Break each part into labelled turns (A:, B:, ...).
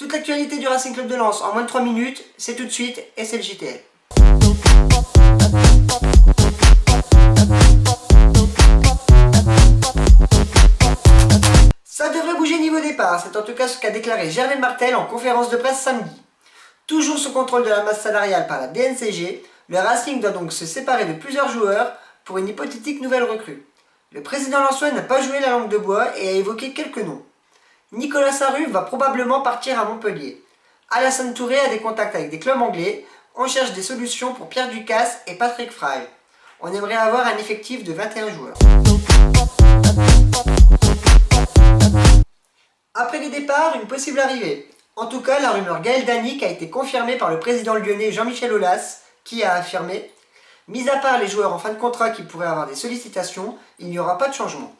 A: Toute l'actualité du Racing Club de Lens en moins de 3 minutes, c'est tout de suite et c'est le JTL. Ça devrait bouger niveau départ, c'est en tout cas ce qu'a déclaré Gervais Martel en conférence de presse samedi. Toujours sous contrôle de la masse salariale par la DNCG, le Racing doit donc se séparer de plusieurs joueurs pour une hypothétique nouvelle recrue. Le président lensois n'a pas joué la langue de bois et a évoqué quelques noms. Nicolas Sarru va probablement partir à Montpellier. Alassane Touré a des contacts avec des clubs anglais. On cherche des solutions pour Pierre Ducasse et Patrick Frey. On aimerait avoir un effectif de 21 joueurs. Après les départs, une possible arrivée. En tout cas, la rumeur Gaël Danic a été confirmée par le président lyonnais Jean-Michel Aulas, qui a affirmé « Mis à part les joueurs en fin de contrat qui pourraient avoir des sollicitations, il n'y aura pas de changement.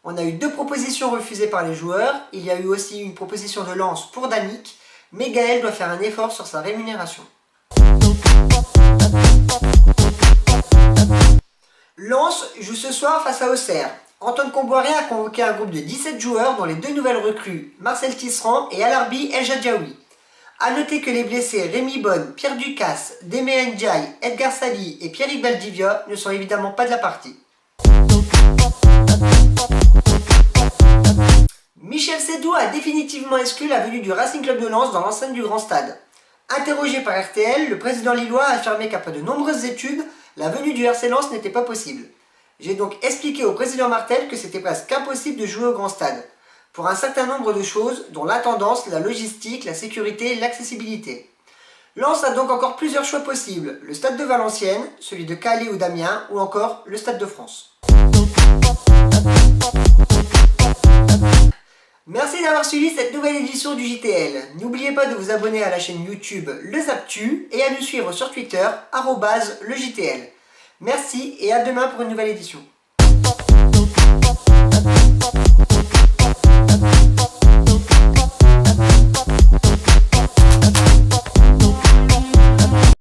A: On a eu 2 propositions refusées par les joueurs, il y a eu aussi une proposition de Lens pour Danic, mais Gaël doit faire un effort sur sa rémunération. » Lens joue ce soir face à Auxerre. Antoine Comboiré a convoqué un groupe de 17 joueurs dont les 2 nouvelles recrues, Marcel Tisserand et Alarbi El Jadjaoui. A noter que les blessés Rémi Bonne, Pierre Ducasse, Démé Ndiaye, Edgar Sali et Pierrick Valdivia ne sont évidemment pas de la partie. Michel Sédou a définitivement exclu la venue du Racing Club de Lens dans l'enceinte du Grand Stade. Interrogé par RTL, le président lillois a affirmé qu'après de nombreuses études, la venue du RC Lens n'était pas possible. J'ai donc expliqué au président Martel que c'était presque impossible de jouer au Grand Stade, pour un certain nombre de choses, dont l'attendance, la logistique, la sécurité, l'accessibilité. Lens a donc encore plusieurs choix possibles, le stade de Valenciennes, celui de Calais ou d'Amiens, ou encore le stade de France. Merci d'avoir suivi cette nouvelle édition du JTL. N'oubliez pas de vous abonner à la chaîne YouTube Le Zaptu et à nous suivre sur Twitter, @LeJTL. Merci et à demain pour une nouvelle édition.